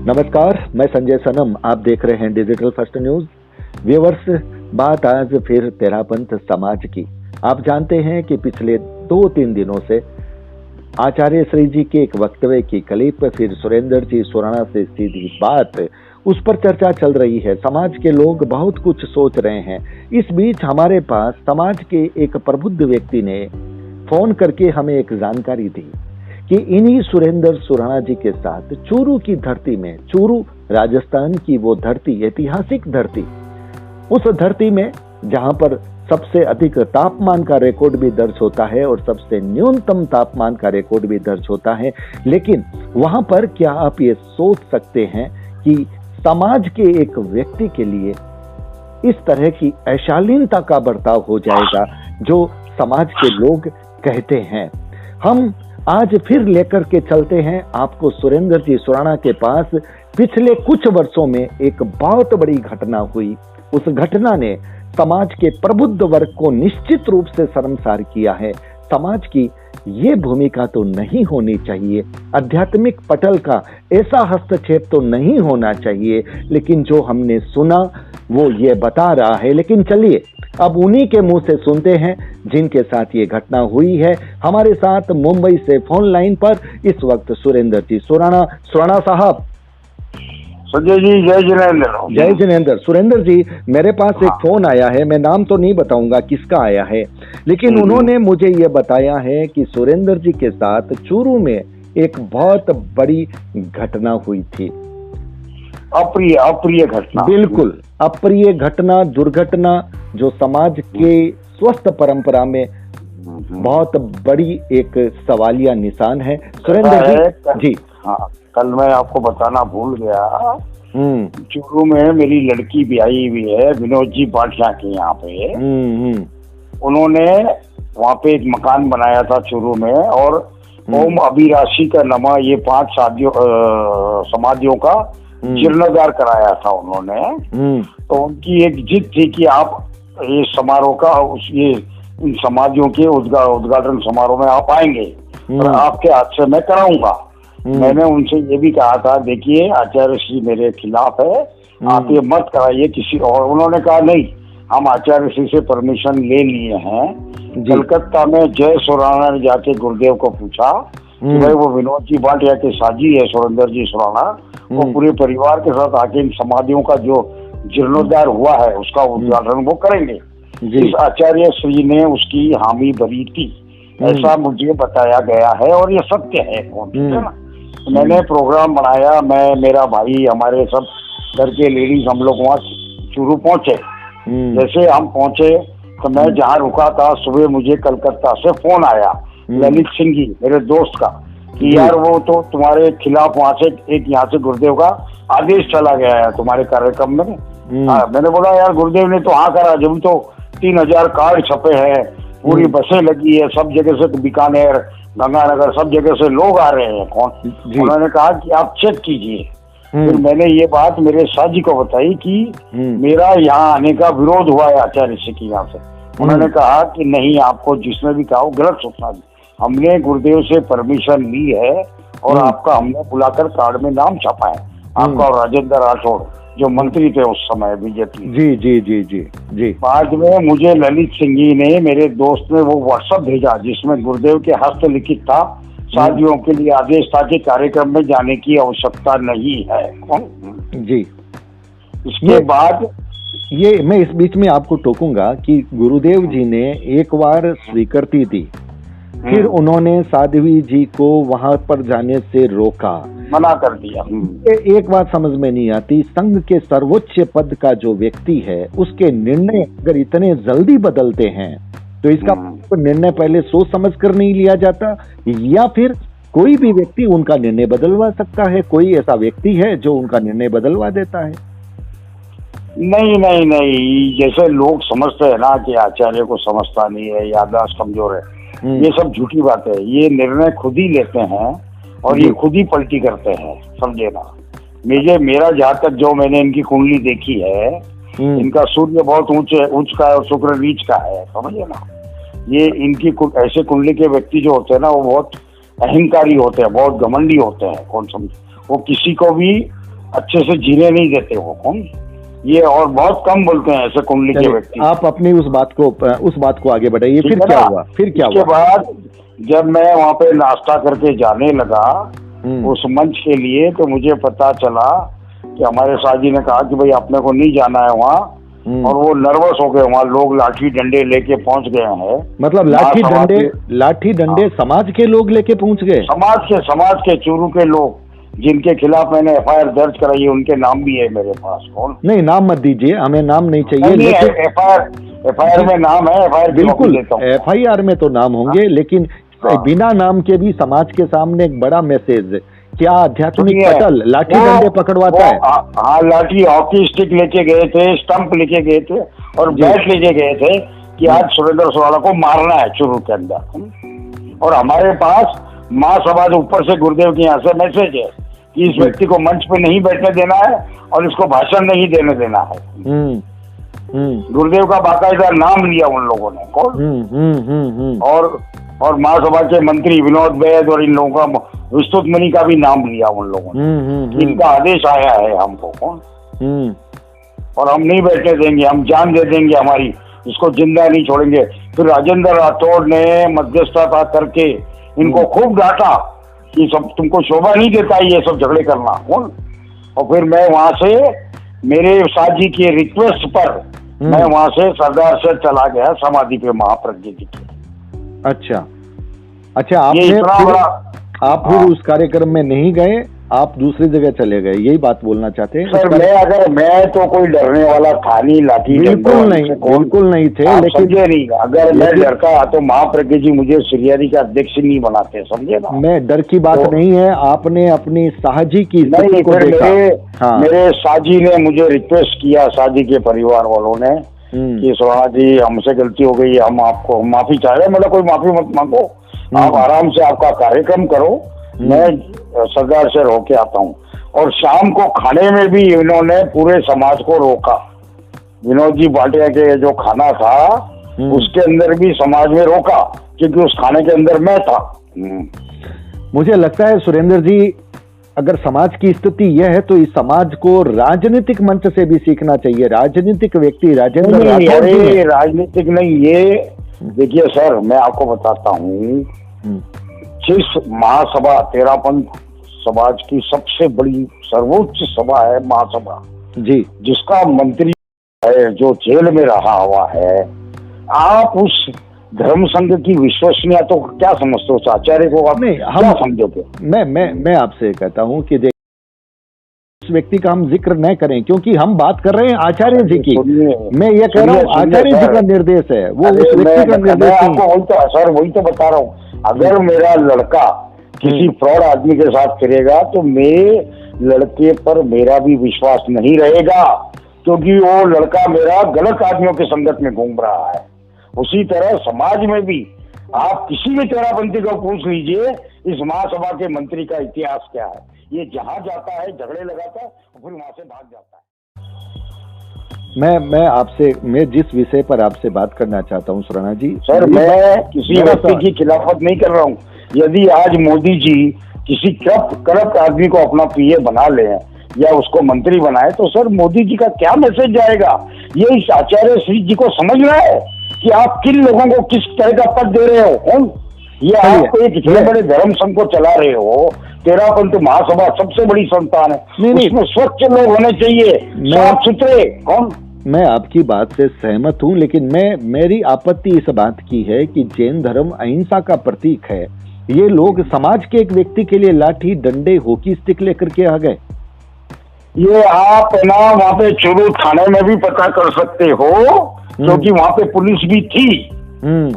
नमस्कार, मैं संजय सनम। आप देख रहे हैं डिजिटल फर्स्ट न्यूज। व्यूअर्स, बात आज फिर तेरापंथ समाज की। आप जानते हैं कि पिछले 2-3 दिनों से आचार्य श्री जी के एक वक्तव्य की क्लिप, फिर सुरेंद्र जी सुराणा से सीधी बात, उस पर चर्चा चल रही है। समाज के लोग बहुत कुछ सोच रहे हैं। इस बीच हमारे पास समाज के एक प्रबुद्ध व्यक्ति ने फोन करके हमें एक जानकारी दी कि इन्हीं सुरेंद्र सुराणा जी के साथ चूरू की धरती में, चूरू राजस्थान की वो धरती, ऐतिहासिक धरती, उस धरती में जहां पर सबसे अधिक तापमान का रिकॉर्ड भी दर्ज होता है और सबसे न्यूनतम तापमान का रिकॉर्ड भी दर्ज होता है, लेकिन वहां पर क्या आप ये सोच सकते हैं कि समाज के एक व्यक्ति के लिए इस तरह की अशालीनता का बर्ताव हो जाएगा जो समाज के लोग कहते हैं। हम आज फिर लेकर के चलते हैं आपको सुरेंद्र जी सुराणा के पास। पिछले कुछ वर्षों में एक बहुत बड़ी घटना हुई। उस घटना ने समाज के प्रबुद्ध वर्ग को निश्चित रूप से शर्मसार किया है। समाज की ये भूमिका तो नहीं होनी चाहिए, आध्यात्मिक पटल का ऐसा हस्तक्षेप तो नहीं होना चाहिए, लेकिन जो हमने सुना वो ये बता रहा है। लेकिन चलिए अब उन्हीं के मुंह से सुनते हैं जिनके साथ ये घटना हुई है। हमारे साथ मुंबई से फोन लाइन पर इस वक्त सुरेंद्र जी सुराणा। सुराणा साहब। संजय जी, जय जिनेंद्र। जय जिनेंद्र। सुरेंद्र जी, मेरे पास एक फोन आया है, मैं नाम तो नहीं बताऊंगा किसका आया है, लेकिन उन्होंने मुझे ये बताया है कि सुरेंद्र जी के साथ चूरू में एक बहुत बड़ी घटना हुई थी। अप्रिय घटना। बिल्कुल अप्रिय घटना, दुर्घटना, जो समाज के स्वस्थ परंपरा में बहुत बड़ी एक सवालिया निशान है। सुरेंद्र जी। हाँ, कल मैं आपको बताना भूल गया। चूरू में मेरी लड़की ब्याही हुई है, विनोद जी बाठिया के यहाँ पे। उन्होंने वहाँ पे एक मकान बनाया था चूरू में, और ओम अभिराशी का नमा, ये 5 समाधियों का जीर्णोद्धार कराया था उन्होंने। तो उनकी एक जिद थी कि आप ये समारोह का ये इन समाधियों के उद्घाटन समारोह में आप आएंगे और आपके हाथ से मैं कराऊंगा। मैंने उनसे ये भी कहा था, देखिए आचार्य श्री मेरे खिलाफ है, आप ये मत कराइए किसी और। उन्होंने कहा नहीं, हम आचार्य श्री से परमिशन ले लिए हैं। कलकत्ता में जय सुराणा ने जाके गुरुदेव को पूछा कि भाई वो विनोद जी भाटिया के साजी है सुरेंद्र जी सुराणा, वो पूरे परिवार के साथ आके इन समाधियों का जो जीर्णोद्धार हुआ है उसका उद्घाटन वो करेंगे। इस आचार्य श्री ने उसकी हामी भरी थी, ऐसा मुझे बताया गया है और ये सत्य है। मैंने प्रोग्राम बनाया, मैं, मेरा भाई, हमारे सब घर के लेडीज, हम लोग वहाँ चूरू पहुंचे। जैसे हम पहुंचे तो मैं जहाँ रुका था, सुबह मुझे कलकत्ता से फोन आया ललित सिंह जी, मेरे दोस्त का, कि यार वो तो तुम्हारे खिलाफ वहाँ से एक यहाँ से गुरुदेव का आदेश चला गया है तुम्हारे कार्यक्रम में। मैंने बोला यार गुरुदेव ने तो हाँ करा, जब तो 3000 कार्ड छपे हैं, पूरी बसें लगी है, सब जगह से, बीकानेर, गंगानगर, सब जगह से लोग आ रहे हैं। कौन? उन्होंने कहा कि आप चेक कीजिए। फिर मैंने ये बात मेरे साजी को बताई कि मेरा यहाँ आने का विरोध हुआ है आचार्य श्री के यहाँ से। उन्होंने कहा कि नहीं, आपको जिसने भी कहा गलत सोचना। हमने गुरुदेव से परमिशन ली है और आपका हमने बुलाकर कार्ड में नाम छपा है, आपका और राजेंद्र राठौड़ जो मंत्री थे उस समय बीजेपी। जी जी जी जी जी। बाद में मुझे ललित सिंह जी ने, मेरे दोस्त ने, वो व्हाट्सएप भेजा जिसमें गुरुदेव के हस्तलिखित था, शादियों के लिए आदेश था कि कार्यक्रम में जाने की आवश्यकता नहीं है। जी। इसके बाद ये मैं इस बीच में आपको टोकूंगा कि गुरुदेव जी ने एक बार स्वीकृति दी, फिर उन्होंने साध्वी जी को वहां पर जाने से रोका, मना कर दिया। एक बात समझ में नहीं आती, संघ के सर्वोच्च पद का जो व्यक्ति है उसके निर्णय अगर इतने जल्दी बदलते हैं तो इसका निर्णय पहले सोच समझ कर नहीं लिया जाता, या फिर कोई भी व्यक्ति उनका निर्णय बदलवा सकता है? कोई ऐसा व्यक्ति है जो उनका निर्णय बदलवा देता है? नहीं नहीं नहीं, जैसे लोग समझते हैं ना कि आचार्य को समझता नहीं है, याददाश्त कमजोर है, ये सब झूठी बात है। ये निर्णय खुद ही लेते हैं और ये खुद ही पलटी करते हैं, समझे ना। मेरा जहाँ तक जो मैंने इनकी कुंडली देखी है, इनका सूर्य बहुत उच्च का है और शुक्र नीच का है, समझे ना। ये इनकी ऐसे कुंडली के व्यक्ति जो होते हैं ना, वो बहुत अहंकारी होते हैं, बहुत घमंडी होते हैं। कौन समझे, वो किसी को भी अच्छे से जीने नहीं देते वो कौन ये, और बहुत कम बोलते हैं ऐसे कुंडली के व्यक्ति। आप अपनी उस बात को आगे बढ़ाइए। फिर क्या हुआ? उसके बाद जब मैं वहाँ पे नाश्ता करके जाने लगा उस मंच के लिए, तो मुझे पता चला कि हमारे साजी ने कहा कि भाई अपने को नहीं जाना है वहाँ, और वो नर्वस हो गए। वहाँ लोग लाठी डंडे लेके पहुंच गए हैं। मतलब लाठी डंडे समाज के लोग लेके पहुंच गए? समाज के चूरू के लोग जिनके खिलाफ मैंने FIR दर्ज कराई है, उनके नाम भी है मेरे पास। कौन? नहीं, नाम मत दीजिए, हमें नाम नहीं चाहिए। FIR में नाम है, FIR बिल्कुल FIR में तो नाम होंगे, लेकिन बिना नाम के भी समाज के सामने एक बड़ा मैसेज, क्या आध्यात्मिक पटल लाठी डंडे पकड़वाता है? हाँ, लाठी हॉकी स्टिक लेके गए थे, स्टंप लेके गए थे और बैट लेके गए थे कि आज सुरेंद्र सुराला को मारना है चूरू के अंदर। और हमारे पास महासभा ऊपर से गुरुदेव के यहाँ से मैसेज है कि इस व्यक्ति को मंच पे नहीं बैठने देना है और इसको भाषण नहीं देने देना है। गुरुदेव का बाकायदा नाम लिया उन लोगों ने। कौन? और महासभा के मंत्री विनोद वैद और इन लोगों का, विस्तृत मुनि का भी नाम लिया उन लोगों ने। इनका आदेश आया है हमको। कौन? और हम नहीं बैठने देंगे, हम जान दे देंगे हमारी, इसको जिंदा नहीं छोड़ेंगे। फिर राजेंद्र राठौड़ ने मध्यस्थता करके इनको खूब डांटा कि सब तुमको शोभा नहीं देता ये सब झगड़े करना। कौन? और फिर मैं वहां से, मेरे साजी के रिक्वेस्ट पर मैं वहां से सरदार से चला गया समाधि पे महाप्रज्ञ जी की। अच्छा, आप फिर उस कार्यक्रम में नहीं गए, आप दूसरी जगह चले गए, यही बात बोलना चाहते हैं? सर मैं तो कोई डरने वाला था नहीं, लाठी बिल्कुल नहीं थे, लेकिन नहीं, अगर मैं डरता तो महाप्रज्ञ जी मुझे सीरियारी का अध्यक्ष नहीं बनाते, समझे ना? मैं डर की बात नहीं है, आपने अपनी साजी की स्थिति को देखा। मेरे साजी ने मुझे रिक्वेस्ट किया, साजी के परिवार वालों ने, कि सुराणा जी हमसे गलती हो गई, हम आपको माफी चाह रहे हैं। मतलब कोई माफी मत मांगो, आप आराम से आपका कार्यक्रम करो, मैं सरदार से रोके आता हूँ। और शाम को खाने में भी इन्होंने पूरे समाज को रोका। विनोद जी भाटिया के जो खाना था उसके अंदर भी समाज में रोका, क्योंकि उस खाने के अंदर मैं था। मुझे लगता है सुरेंद्र जी, अगर समाज की स्थिति यह है तो इस समाज को राजनीतिक मंच से भी सीखना चाहिए। राजनीतिक व्यक्ति राजेंद्र राजनीतिक नहीं, ये देखिए सर, मैं आपको बताता हूँ, जिस महासभा तेरापंथ समाज की सबसे बड़ी सर्वोच्च सभा है महासभा जी, जिसका मंत्री है जो जेल में रहा हुआ है, आप उस धर्म संघ की विश्वसनीयता तो क्या समझते हो? आचार्य को आप क्या समझोगे? मैं आपसे कहता हूँ कि उस व्यक्ति का हम जिक्र न करें, क्योंकि हम बात कर रहे हैं आचार्य जी की। मैं ये कह रहा हूँ आचार्य जी का निर्देश है, वो उस व्यक्ति का निर्देश नहीं। सर वही तो बता रहा हूँ, अगर मेरा लड़का किसी फ्रॉड आदमी के साथ फिरेगा तो मेरे लड़के पर मेरा भी विश्वास नहीं रहेगा, क्योंकि वो लड़का मेरा गलत आदमियों के संगत में घूम रहा है। उसी तरह समाज में भी आप किसी भी तेरापंथी को पूछ लीजिए इस महासभा के मंत्री का इतिहास क्या है। ये जहां जाता है झगड़े लगाता है और फिर वहां से भाग जाता है। मैं जिस विषय पर आपसे बात करना चाहता हूँ सुराणा जी, सर मैं किसी व्यक्ति की खिलाफत नहीं कर रहा हूँ। यदि आज मोदी जी किसी करप्ट आदमी को अपना PA बना ले या उसको मंत्री बनाए, तो सर मोदी जी का क्या मैसेज जाएगा? ये इस आचार्य श्री जी को समझना है कि आप किन लोगों को किस तरह का पद दे रहे हो। कौन? ये आप एक इतने बड़े धर्म संघ को चला रहे हो, तेरापंथ महासभा सबसे बड़ी संस्थान है, उसमें स्वच्छ लोग होने चाहिए, साफ सुथरे। कौन? मैं आपकी बात से सहमत हूँ, लेकिन मेरी आपत्ति इस बात की है कि जैन धर्म अहिंसा का प्रतीक है। ये लोग समाज के एक व्यक्ति के लिए लाठी डंडे हॉकी स्टिक लेकर के आ गए। ये आप ना वहाँ पे चूरू थाने में भी पता कर सकते हो, क्योंकि वहाँ पे पुलिस भी थी।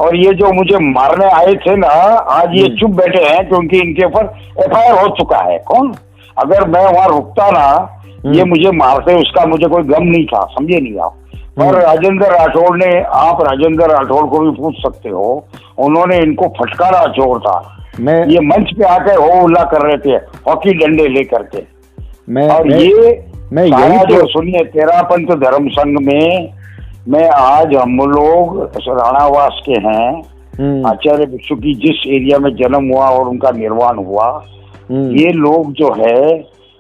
और ये जो मुझे मारने आए थे ना, आज ये चुप बैठे हैं क्योंकि इनके ऊपर FIR हो चुका है। कौन? अगर मैं वहाँ रुकता ना, ये मुझे मारते, उसका मुझे कोई गम नहीं था, समझे नहीं आप? पर राजेंद्र राठौड़ ने, आप राजेंद्र राठौड़ को भी पूछ सकते हो, उन्होंने इनको फटकारा जोर था। ये मंच पे आकर हो उल्ला कर रहे थे हॉकी डंडे लेकर के। और ये सारा जो सुनिए तेरापंथ धर्म संघ में आज हम लोग राणावास के हैं, आचार्य भिक्षु की जिस एरिया में जन्म हुआ और उनका निर्वाण हुआ, ये लोग जो है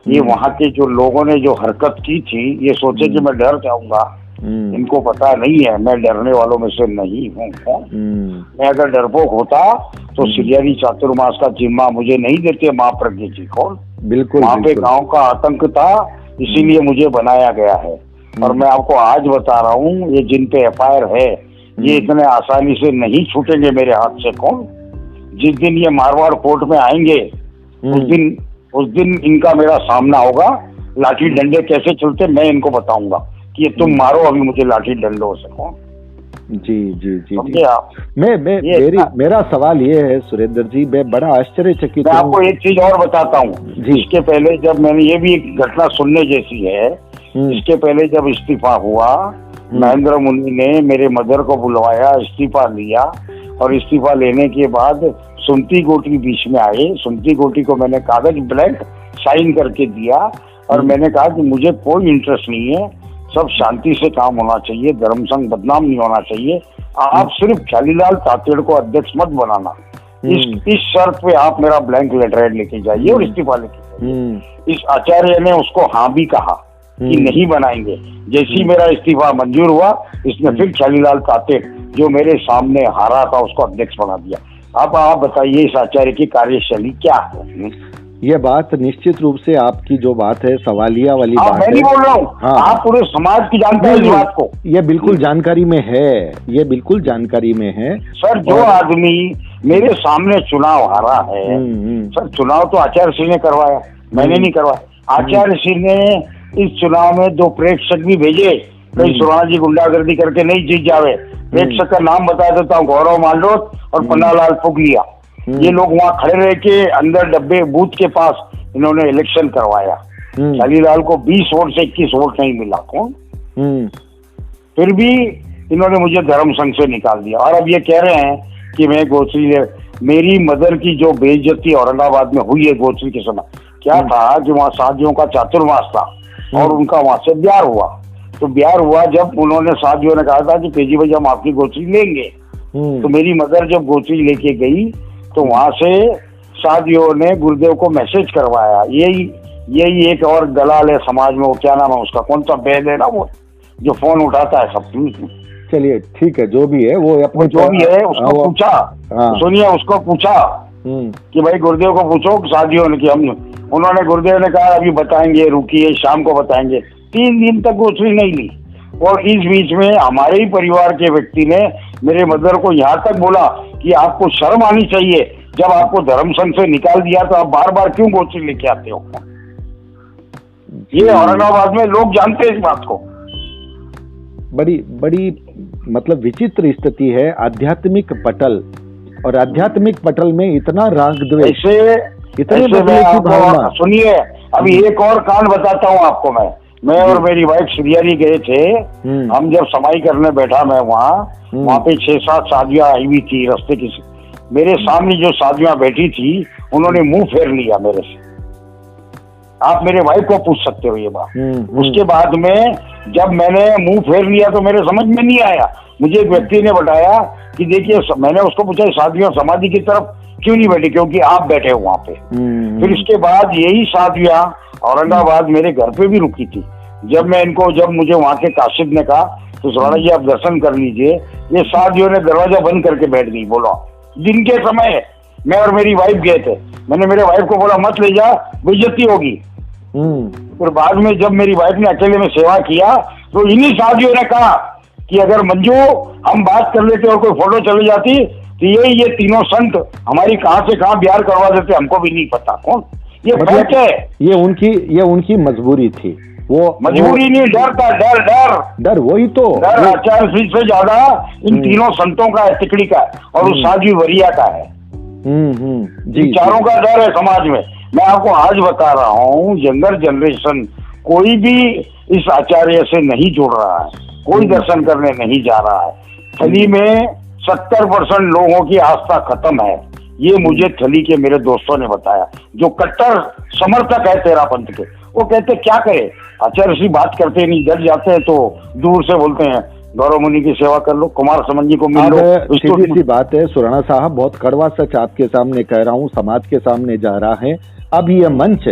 ये वहाँ के जो लोगों ने जो हरकत की थी, ये सोचे कि मैं डर जाऊंगा। इनको पता नहीं है मैं डरने वालों में से नहीं हूँ। मैं अगर डरपोक होता तो श्रीहरि चातुर्मास का जिम्मा मुझे नहीं देते माँ प्रज्ञा जी। कौन? बिल्कुल, वहाँ पे गांव का आतंक था, इसीलिए मुझे बनाया गया है। और मैं आपको आज बता रहा हूँ, ये जिन पे एफआईआर है ये इतने आसानी से नहीं छूटेंगे मेरे हाथ से। कौन? जिस दिन ये मारवाड़ कोर्ट में आएंगे उस दिन इनका मेरा सामना होगा। लाठी डंडे कैसे चलते मैं इनको बताऊंगा कि ये तुम मारो अभी मुझे लाठी डंडों से। कौन? जी जी जी, जी। मेरा सवाल ये है सुरेंद्र जी, मैं बड़ा आश्चर्यचकित हूं। मैं आपको एक चीज और बताता हूँ। इसके पहले जब मैंने, ये भी एक घटना सुनने जैसी है, इसके पहले जब इस्तीफा हुआ, महेंद्र मुनि ने मेरे मदर को बुलवाया, इस्तीफा लिया और इस्तीफा लेने के बाद सुमति गोटी बीच में आए। सुमति गोटी को मैंने कागज ब्लैंक साइन करके दिया और मैंने कहा कि मुझे कोई इंटरेस्ट नहीं है, सब शांति से काम होना चाहिए, धर्म संघ बदनाम नहीं होना चाहिए। आप सिर्फ ख्यालीलाल तातेड़ को अध्यक्ष मत बनाना, इस शर्त पे आप मेरा ब्लैंक लेटर लेके जाइए और इस्तीफा लेके जाइए। इस आचार्य ने उसको हाँ भी कहा कि नहीं बनाएंगे। जैसे ही मेरा इस्तीफा मंजूर हुआ, इसने फिर ख्यालीलाल तातेड़ जो मेरे सामने हारा था उसको अध्यक्ष बना दिया। अब आप बताइए इस आचार्य की कार्यशैली क्या है? ये बात निश्चित रूप से आपकी जो बात है सवालिया वाली बात है। मैं नहीं बोल रहा हूँ, आप पूरे समाज की जानते हैं इस बात को। ये बिल्कुल जानकारी में है, ये बिल्कुल जानकारी में है सर। जो आदमी मेरे सामने चुनाव हारा है सर, चुनाव तो आचार्य सिंह ने करवाया, मैंने नहीं करवाया। आचार्य सिंह ने इस चुनाव में 2 प्रेक्षक भी भेजे, कहीं सुराणा जी गुंडागर्दी करके नहीं जीत जावे। प्रेक्षक का नाम बता देता हूँ, गौरव मांडोत और पन्नालाल पुगलिया। ये लोग वहाँ खड़े रह के अंदर डब्बे बूथ के पास इन्होंने इलेक्शन करवाया। ख्यालीलाल को 20 वोट से 21 वोट नहीं मिला। कौन? फिर भी इन्होंने मुझे धर्म संघ से निकाल दिया और अब ये कह रहे हैं कि मैं गोत्री, मेरी मदर की जो बेइज्जती औरंगाबाद में हुई है गोत्री के समय, क्या था कि वहाँ शादियों का चातुर्मास था और उनका वहां से ब्याह हुआ। तो ब्याह हुआ जब उन्होंने शादियों ने कहा था कि पेजी भाई हम आपकी गोत्री लेंगे, तो मेरी मदर जब गोत्री लेके गई तो वहां से शादियों ने गुरुदेव को मैसेज करवाया। यही एक और दलाल है समाज में, वो क्या नाम है उसका, कौन सा बैद है ना वो जो फोन उठाता है सब। चलिए ठीक है, जो भी है वो अपने जो भी है उसको पूछा, सुनिए उसको पूछा कि भाई गुरुदेव को पूछो शादियों ने कि हम, उन्होंने गुरुदेव ने कहा अभी बताएंगे, रुकिए शाम को बताएंगे। 3 दिन तक गोत्री नहीं ली और इस बीच में हमारे ही परिवार के व्यक्ति ने मेरे मदर को यहाँ तक बोला कि आपको शर्म आनी चाहिए, जब आपको धर्म संघ से निकाल दिया तो आप बार बार क्यों गोत्री लेके आते हो? ये औरंगाबाद में लोग जानते हैं इस बात को। बड़ी मतलब विचित्र स्थिति है आध्यात्मिक पटल, और आध्यात्मिक पटल में इतना राग द्वेष, सुनिए अभी एक और कांड बताता हूँ आपको। मैं और मेरी वाइफ श्रीहरि गए थे। हम जब समाई करने बैठा मैं वहाँ पे 6-7 साधियां आई हुई थी रास्ते की। मेरे सामने जो साधियां बैठी थी उन्होंने मुंह फेर लिया मेरे से। आप मेरे वाइफ को पूछ सकते हो ये बात। उसके बाद में जब मैंने मुंह फेर लिया तो मेरे समझ में नहीं आया। मुझे एक व्यक्ति ने बताया कि देखिए, मैंने उसको पूछा साधियां समाधि की तरफ क्यों नहीं बैठी, क्योंकि आप बैठे हो वहाँ पे। फिर इसके बाद यही साधियां औरंगाबाद मेरे घर पे भी रुकी थी। जब मुझे वहाँ के काशिद ने कहा तो सुराणा जी आप दर्शन कर लीजिए, ये साधियों ने दरवाजा बंद करके बैठ गई। बोला दिन के समय मैं और मेरी वाइफ गए थे, मैंने मेरे वाइफ को बोला मत ले जा, बेइज्जती होगी। फिर बाद में जब मेरी वाइफ ने अकेले में सेवा किया तो इन्हीं साधियों ने कहा कि अगर मंजू हम बात कर लेते और कोई फोटो चली जाती तो ये तीनों संत हमारी कहाँ से कहाँ ब्याह करवा देते, हमको भी नहीं पता। कौन? ये फर्क है। ये उनकी मजबूरी थी। वो मजबूरी नहीं, डर था, डर वही तो डर आचार्य सिंह से ज्यादा इन तीनों संतों का है, तिकड़ी का और उस साध्वी वरिया का है। जी, चारों का डर है समाज में। मैं आपको आज बता रहा हूँ, यंगर जनरेशन कोई भी इस आचार्य से नहीं जुड़ रहा है, कोई दर्शन करने नहीं जा रहा है। थली में 70% लोगों की आस्था खत्म है। ये मुझे थली के मेरे दोस्तों ने बताया, जो कट्टर समर्थक है तेरा पंथ के। वो कहते क्या करे, आचार्य से बात करते नहीं, डर जाते हैं तो दूर से बोलते हैं गौरव मुनि की सेवा कर लो, कुमार समन जी को मिल लो। सीधी सी बात है सुराणा साहब, बहुत कड़वा सच आपके सामने कह रहा हूँ, समाज के सामने जा रहा है। अब ये मंच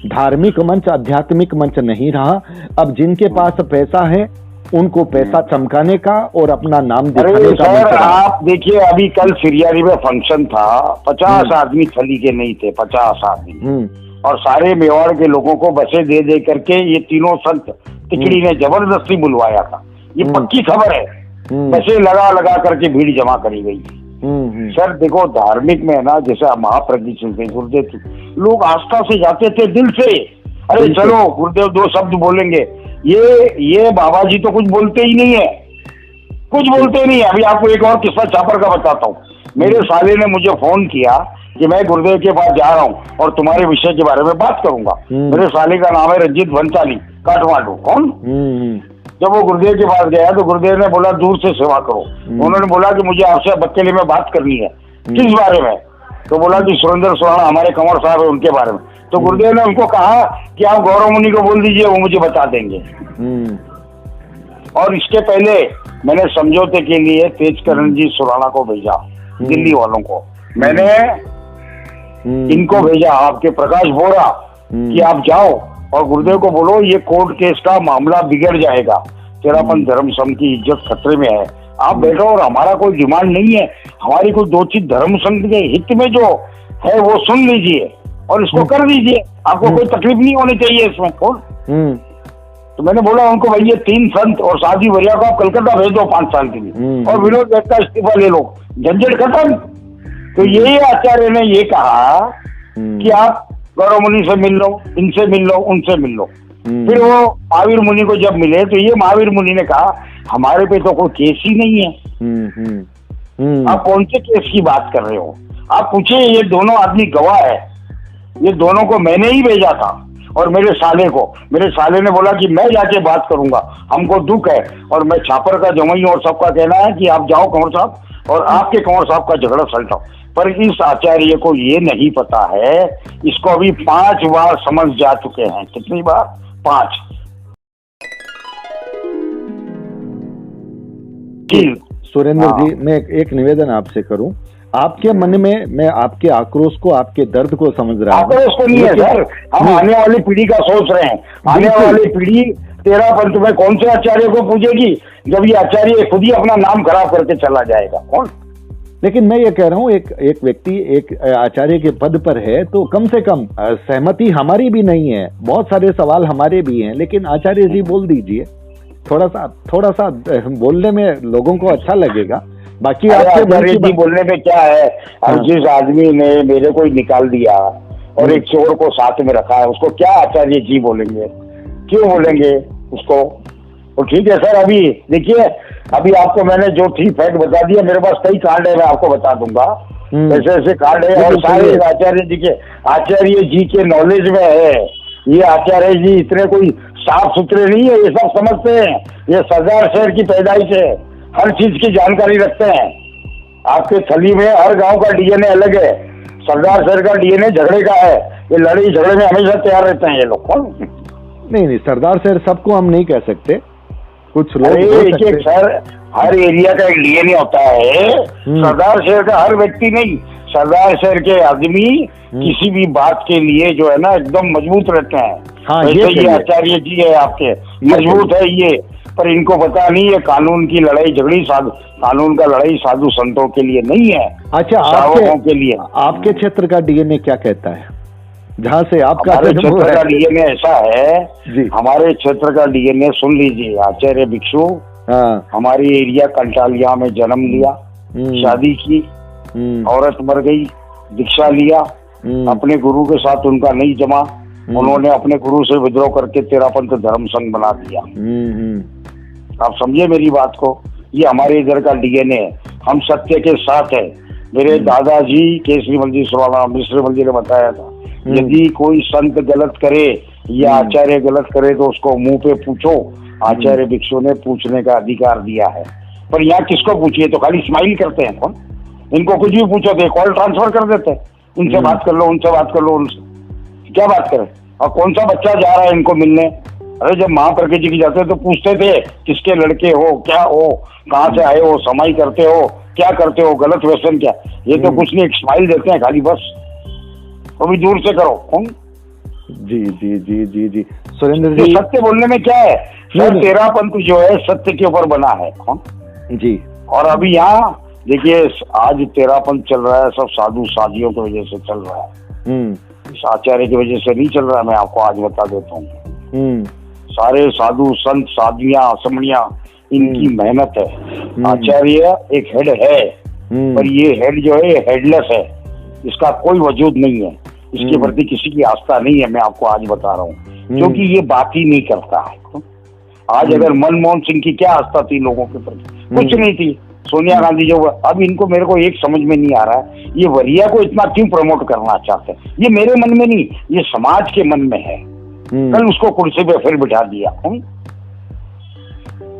धार्मिक मंच, आध्यात्मिक मंच नहीं रहा। अब जिनके पास पैसा है उनको पैसा चमकाने का और अपना नाम दिखाने का मंच रहा। आप देखिए, अभी कल सिरियारी में फंक्शन था, 50 आदमी थली के नहीं थे, 50 आदमी, और सारे मेवाड़ के लोगों को बसें दे दे करके ये तीनों संत टिकड़ी ने जबरदस्ती बुलवाया था। ये पक्की खबर है। बसें लगा लगा करके भीड़ जमा करी गई। सर देखो, धार्मिक में है ना, जैसे महाप्रज्ञ चलते गुरुदेव, लोग आस्था से जाते थे, दिल से। अरे चलो गुरुदेव 2 शब्द बोलेंगे। ये बाबा जी तो कुछ बोलते ही नहीं है, कुछ बोलते नहीं है। अभी आपको एक और किस्सा चापर का बताता हूँ। मेरे साले ने मुझे फोन किया कि मैं गुरुदेव के पास जा रहा हूँ और तुम्हारे विषय के बारे में बात करूंगा। मेरे साले का नाम है रंजीत भंसाली, काठमांडू। कौन? जब वो गुरुदेव के पास गया तो गुरुदेव ने बोला दूर से सेवा करो। उन्होंने बोला कि मुझे आपसे अकेले में बात करनी है। किस बारे में? तो बोला कि सुरेंद्र सुराणा हमारे कंवर साहब है, उनके बारे में। तो गुरुदेव ने उनको कहा कि आप गौरव मुनि को बोल दीजिए, वो मुझे बता देंगे। और इसके पहले मैंने समझौते के लिए तेजकरण जी सुराणा को भेजा, दिल्ली वालों को। मैंने इनको भेजा, आपके प्रकाश बोरा, कि आप जाओ और गुरुदेव को बोलो ये कोर्ट केस का मामला बिगड़ जाएगा, तेरापंथ धर्म संघ की इज्जत खतरे में है। आप बैठो, और हमारा कोई डिमांड नहीं है, हमारी कोई 2 चीज धर्म संघ के हित में जो है वो सुन लीजिए और इसको कर दीजिए। आपको कोई तकलीफ नहीं होनी चाहिए इसमें। तो मैंने बोला उनको, भाई ये 3 संत और शादी वरिया को आप कलकत्ता भेज दो 5 साल के लिए, और विनोद बैठ का इस्तीफा ले लो, झंझट खत्म। तो यही आचार्य ने ये कहा कि आप गौरव मुनि से मिल लो, इनसे मिल लो, उनसे मिल लो। फिर वो महावीर मुनि को जब मिले तो ये महावीर मुनि ने कहा हमारे पे तो कोई केस ही नहीं है। आप कौन से केस की बात कर रहे हो? आप पूछे, ये दोनों आदमी गवाह है, ये दोनों को मैंने ही भेजा था। और मेरे साले ने बोला कि मैं जाके बात करूंगा, हमको दुख है, और मैं छापर का जमाई और सबका कहना है कि आप जाओ कंवर साहब और आपके कंवर साहब का झगड़ा सलटाओ। पर इस आचार्य को ये नहीं पता है, इसको अभी 5 बार समझ जा चुके हैं। कितनी बार? 5। सुरेंद्र जी, मैं एक निवेदन आपसे करूं। आपके मन में, मैं आपके आक्रोश को, आपके दर्द को समझ रहा हूं। आक्रोश को नहीं है सर, हम आने वाली पीढ़ी का सोच रहे हैं। आने वाली पीढ़ी तेरापंथ में कौन से आचार्य को पूजेगी जब ये आचार्य खुद ही अपना नाम खराब करके चला जाएगा? कौन? लेकिन मैं ये कह रहा हूँ, एक व्यक्ति एक आचार्य के पद पर है तो कम से कम सहमति हमारी भी नहीं है, बहुत सारे सवाल हमारे भी हैं, लेकिन आचार्य जी बोल दीजिए, थोड़ा सा बोलने में लोगों को अच्छा लगेगा। बाकी आचार्य जी बोलने में क्या है? अब जिस आदमी ने मेरे को निकाल दिया और एक चोर को साथ में रखा है, उसको क्या आचार्य जी बोलेंगे? क्यों बोलेंगे उसको? तो ठीक है सर, अभी देखिए, अभी आपको मैंने जो ठीक फैक्ट बता दिया, मेरे पास कई कार्ड है, मैं आपको बता दूंगा। ऐसे ऐसे कार्ड है, और सारे आचार्य जी के नॉलेज में है। ये आचार्य जी इतने कोई साफ सुथरे नहीं है, ये सब समझते हैं। ये सरदार शहर की पैदाइश है, हर चीज की जानकारी रखते हैं। आपके थली में हर गांव का डीएनए अलग है, सरदार शहर का डीएनए झगड़े का है। ये लड़ाई झगड़े में हमेशा तैयार रहते हैं ये लोग। नहीं, सरदार शहर सबको हम नहीं कह सकते, कुछ लोग एक सर, हर एरिया का एक डीएनए होता है। सरदार शहर का हर व्यक्ति नहीं, सरदार शहर के आदमी किसी भी बात के लिए जो है ना एकदम मजबूत रहते हैं। हाँ, ये आचार्य जी है आपके, मजबूत है ये, पर इनको पता नहीं है कानून की लड़ाई झगड़ी कानून का लड़ाई साधु संतों के लिए नहीं है। अच्छा, के लिए। आपके क्षेत्र का डीएनए क्या कहता है? जहाँ से आपका क्षेत्र का डीएनए ऐसा है, हमारे क्षेत्र का डीएनए सुन लीजिए। आचार्य भिक्षु हमारी एरिया कंटालिया में जन्म लिया, शादी की, औरत मर गई, दीक्षा लिया, अपने गुरु के साथ उनका नहीं जमा, उन्होंने अपने गुरु से विद्रोह करके तेरापंथ धर्म संघ बना दिया। आप समझे मेरी बात को? ये हमारे इधर का डीएनए है, हम सत्य के साथ है। मेरे दादाजी केसरीमल जी सुराणा मिश्रमल जी ने बताया था, यदि कोई संत गलत करे या आचार्य गलत करे तो उसको मुंह पे पूछो। आचार्य भिक्षु ने पूछने का अधिकार दिया है। पर यहाँ किसको पूछिए तो खाली स्माइल करते हैं। कौन? इनको कुछ भी पूछो तो कॉल ट्रांसफर कर देते हैं, उनसे बात कर लो, उनसे बात कर लो, उनसे क्या बात करें? और कौन सा बच्चा जा रहा है इनको मिलने? अरे जब महाप्रज्ञ जी की जाते तो पूछते थे किसके लड़के हो, क्या हो, कहाँ से आए हो, समाई करते हो, क्या करते हो, गलत व्यसन क्या? ये तो कुछ नहीं, एक स्माइल देते हैं खाली, बस। तो भी दूर से करो। कौन? जी जी जी जी जी सुरेंद्र जी, सत्य बोलने में क्या है सर, तेरा पंथ जो है सत्य के ऊपर बना है कौन जी। और अभी यहाँ देखिए आज तेरा पंथ चल रहा है सब साधु साधियों की वजह से चल रहा है, इस आचार्य की वजह से नहीं चल रहा। मैं आपको आज बता देता हूँ, सारे साधु संत साधियां समणिया इनकी मेहनत है। आचार्य एक हेड है, पर ये हेड जो है हेडलेस है, इसका कोई वजूद नहीं है, इसके प्रति किसी की आस्था नहीं है। मैं आपको आज बता रहा हूँ, क्योंकि ये बात ही नहीं करता है। आज अगर मनमोहन सिंह की क्या आस्था थी लोगों के प्रति, कुछ नहीं थी। सोनिया गांधी जो, अब इनको मेरे को एक समझ में नहीं आ रहा है, ये वरिया को इतना क्यों प्रमोट करना चाहते हैं। ये मेरे मन में नहीं, ये समाज के मन में है। कल उसको कुर्सी पे फिर बिठा दिया।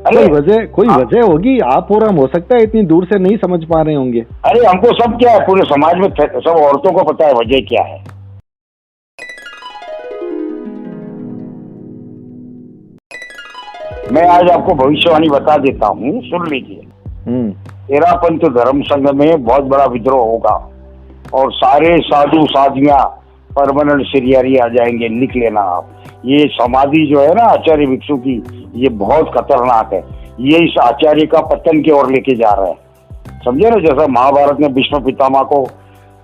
कोई वजह होगी, आप और हम हो सकता है इतनी दूर से नहीं समझ पा रहे होंगे। अरे हमको सब क्या है, पूरे समाज में सब औरतों को पता है वजह क्या है। मैं आज आपको भविष्यवाणी बता देता हूँ, सुन लीजिए। तेरा पंथ धर्म संघ में बहुत बड़ा विद्रोह होगा और सारे साधु साधियां परमानेंट सिरियारी आ जाएंगे, लिख लेना आप। ये समाधि जो है ना आचार्य भिक्षु की, ये बहुत खतरनाक है। ये इस आचार्य का पतन की ओर लेके जा रहा है, समझे ना। जैसा महाभारत में भीष्म पितामह को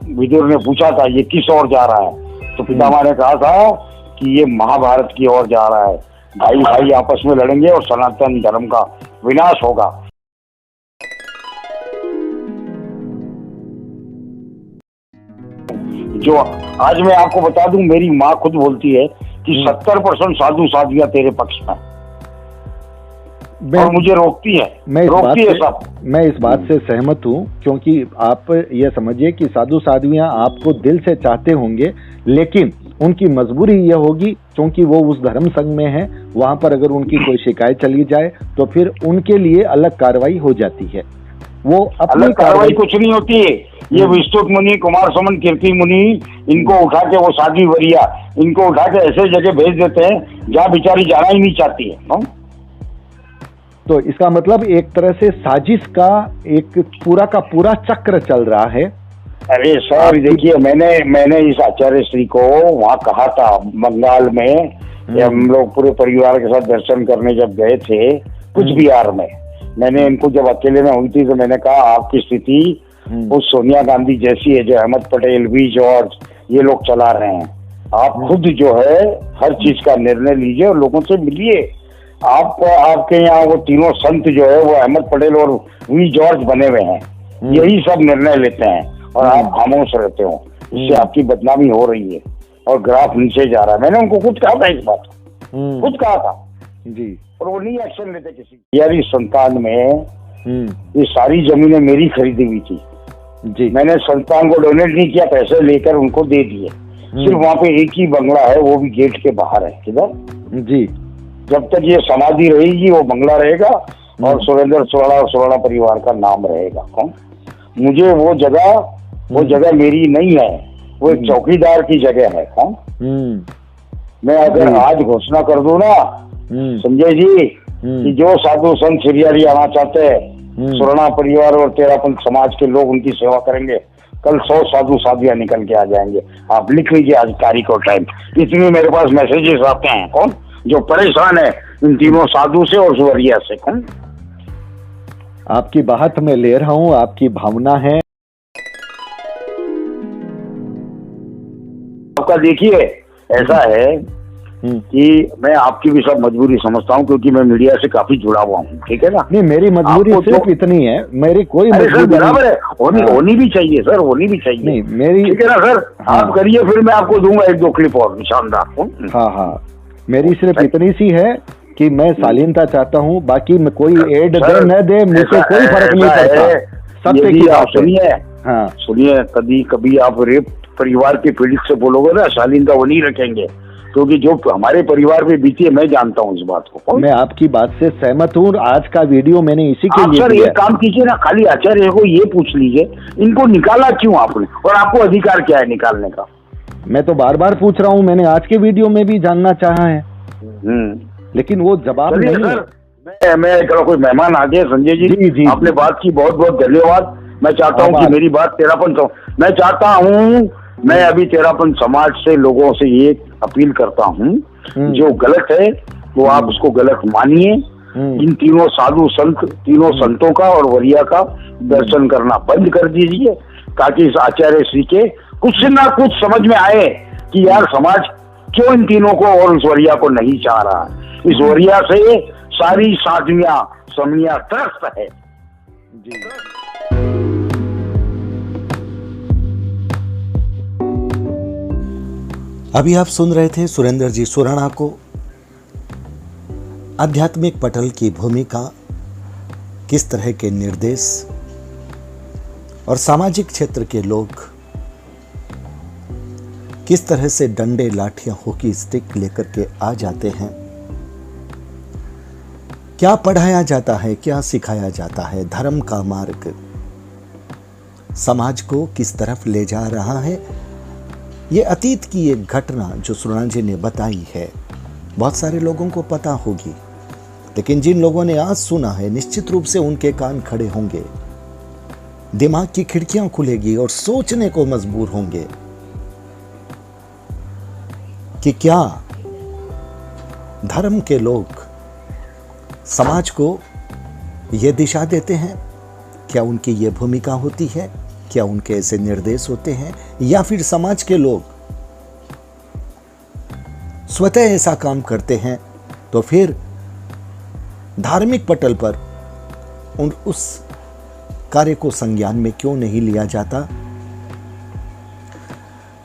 विदुर ने पूछा था ये किस ओर जा रहा है, तो पितामह ने कहा था कि ये महाभारत की ओर जा रहा है। भाई भाई आपस में लड़ेंगे और सनातन धर्म का विनाश होगा। जो आज मैं आपको बता दूं, मेरी माँ खुद बोलती है कि 70% साधु साधियां तेरे पक्ष में, और मुझे रोकती है, मैं इस बात से सहमत हूँ, क्योंकि आप ये समझिए कि साधु साधियां आपको दिल से चाहते होंगे, लेकिन उनकी मजबूरी ये होगी क्योंकि वो उस धर्म संघ में है, वहां पर अगर उनकी कोई शिकायत चली जाए तो फिर उनके लिए अलग कार्रवाई हो जाती है। वो अपनी कार्रवाई कुछ नहीं होती है। ये विस्तुत मुनि, कुमार समन, कीर्ति मुनि, इनको उठा के वो साधी वरिया, इनको उठा के ऐसे जगह भेज देते हैं जहाँ बेचारी जाना ही नहीं चाहती है। तो इसका मतलब एक तरह से साजिश का एक पूरा का पूरा चक्र चल रहा है। अरे सर देखिए, मैंने इस आचार्य श्री को वहाँ कहा था बंगाल में, हम लोग पूरे परिवार के साथ दर्शन करने जब गए थे कुछ बिहार में, मैंने इनको जब अकेले में हुई थी तो मैंने कहा आपकी स्थिति उस सोनिया गांधी जैसी है जो अहमद पटेल, वी जॉर्ज ये लोग चला रहे हैं। आप खुद जो है हर चीज का निर्णय लीजिए और लोगों से मिलिए। आपके यहाँ वो तीनों संत जो है वो अहमद पटेल और वी जॉर्ज बने हुए हैं, यही सब निर्णय लेते हैं और आप खामोश रहते हो, इससे आपकी बदनामी हो रही है और ग्राफ नीचे जा रहा है। मैंने उनको खुद कहा था इस बात, खुद कहा था जी, और वो नहीं एक्शन लेते किसी। यार इस संतान में ये सारी जमीनें मेरी खरीदी हुई थी जी, मैंने संतान को डोनेट नहीं किया, पैसे लेकर उनको दे दिए। सिर्फ वहाँ पे एक ही बंगला है, वो भी गेट के बाहर है। किधर जी, जब तक ये समाधि रहेगी वो बंगला रहेगा और सुरेंद्र सुराणा परिवार का नाम रहेगा। कौन मुझे वो जगह मेरी नहीं है, वो एक चौकीदार की जगह है। कौन मैं अगर आज घोषणा कर दूं ना संजय जी कि जो साधु संत सिरियारी आना चाहते हैं, सुराणा परिवार और तेरापंथ समाज के लोग उनकी सेवा करेंगे, कल 100 साधु साधियां निकल के आ जाएंगे। आप लिख लीजिए आज तारीख और टाइम। इतने मेरे पास मैसेजेस आते हैं कौन जो परेशान है इन तीनों साधु से और सुवरिया से। कौन आपकी बात में ले रहा हूँ, आपकी भावना है। आपका देखिए ऐसा है कि मैं आपकी भी सब मजबूरी समझता हूँ, क्योंकि मैं मीडिया से काफी जुड़ा हुआ हूँ, ठीक है ना। नहीं, मेरी मजबूरी सिर्फ इतनी है, मेरी कोई मजबूरी बराबर है, होनी भी चाहिए सर, होनी भी चाहिए। नहीं मेरी, ठीक है ना सर। आप करिए, फिर मैं आपको दूंगा 1-2 क्लिप और शानदार। हाँ, मेरी सिर्फ इतनी सी है कि मैं शालीनता चाहता हूँ, बाकी मैं कोई एड दे न दे मुझे कोई फर्क नहीं पड़ता। सत्य की आप सुनिए, हाँ सुनिए, कभी आप रेप परिवार के पीड़ित से बोलोगे ना शालीनता वो नहीं रखेंगे, क्योंकि जो हमारे परिवार में बीती है मैं जानता हूँ इस बात को। मैं आपकी बात से सहमत हूँ। आज का वीडियो मैंने इसी के लिए सर एक काम कीजिए ना, खाली आचार्य को ये पूछ लीजिए इनको निकाला क्यों आपने, और आपको अधिकार क्या है निकालने का। मैं तो बार बार पूछ रहा हूँ, मैंने आज के वीडियो में भी जानना चाहा है, लेकिन वो जवाब नहीं है। मैं कोई मेहमान आ गए संजय जी, आपने बात की, बहुत बहुत धन्यवाद। मैं चाहता हूँ कि मेरी बात तेरापंथ, मैं चाहता हूँ मैं अभी तेरापन समाज से लोगों से ये अपील करता हूँ, जो गलत है वो आप उसको गलत मानिए। इन तीनों साधु संत, तीनों संतों का और वरिया का दर्शन करना बंद कर दीजिए, ताकि इस आचार्य श्री के कुछ ना कुछ समझ में आए कि यार समाज क्यों इन तीनों को और उस वरिया को नहीं चाह रहा है। इस वरिया से सारी साधुयां समनिया त्रस्त है जी। अभी आप सुन रहे थे सुरेंद्र जी सुराणा को। आध्यात्मिक पटल की भूमिका, किस तरह के निर्देश और सामाजिक क्षेत्र के लोग किस तरह से डंडे लाठियां हॉकी स्टिक लेकर के आ जाते हैं, क्या पढ़ाया जाता है, क्या सिखाया जाता है, धर्म का मार्ग समाज को किस तरफ ले जा रहा है। ये अतीत की एक घटना जो सुराणा जी ने बताई है, बहुत सारे लोगों को पता होगी, लेकिन जिन लोगों ने आज सुना है निश्चित रूप से उनके कान खड़े होंगे, दिमाग की खिड़कियां खुलेगी और सोचने को मजबूर होंगे कि क्या धर्म के लोग समाज को यह दिशा देते हैं, क्या उनकी यह भूमिका होती है, क्या उनके ऐसे निर्देश होते हैं, या फिर समाज के लोग स्वतः ऐसा काम करते हैं, तो फिर धार्मिक पटल पर उस कार्य को संज्ञान में क्यों नहीं लिया जाता।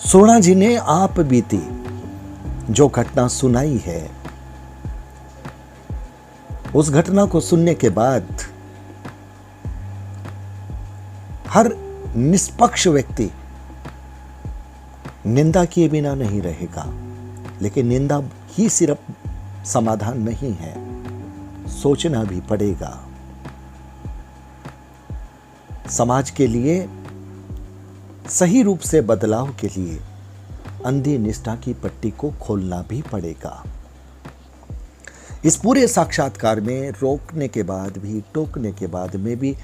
सुराणा जी ने आप बीती जो घटना सुनाई है, उस घटना को सुनने के बाद हर निष्पक्ष व्यक्ति निंदा किए बिना नहीं रहेगा, लेकिन निंदा ही सिर्फ समाधान नहीं है, सोचना भी पड़ेगा। समाज के लिए सही रूप से बदलाव के लिए अंधी निष्ठा की पट्टी को खोलना भी पड़ेगा। इस पूरे साक्षात्कार में रोकने के बाद भी, टोकने के बाद में भी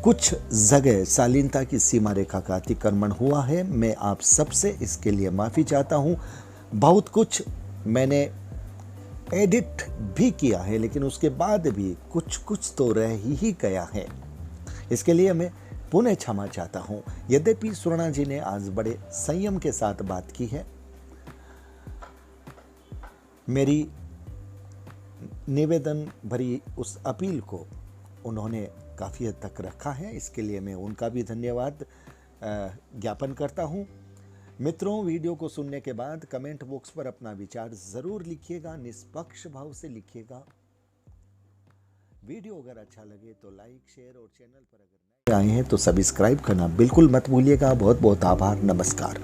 कुछ जगह शालीनता की सीमा रेखा का अतिक्रमण हुआ है। मैं आप सबसे इसके लिए माफ़ी चाहता हूँ। बहुत कुछ मैंने एडिट भी किया है, लेकिन उसके बाद भी कुछ तो रह ही गया है। इसके लिए मैं पुनः क्षमा चाहता हूँ। यद्यपि सुराणा जी ने आज बड़े संयम के साथ बात की है, मेरी निवेदन भरी उस अपील को उन्होंने काफ़ी हद तक रखा है, इसके लिए मैं उनका भी धन्यवाद ज्ञापन करता हूं। मित्रों, वीडियो को सुनने के बाद कमेंट बॉक्स पर अपना विचार ज़रूर लिखिएगा, निष्पक्ष भाव से लिखिएगा। वीडियो अगर अच्छा लगे तो लाइक, शेयर और चैनल पर अगर नए आए हैं तो सब्सक्राइब करना बिल्कुल मत भूलिएगा। बहुत बहुत आभार, नमस्कार।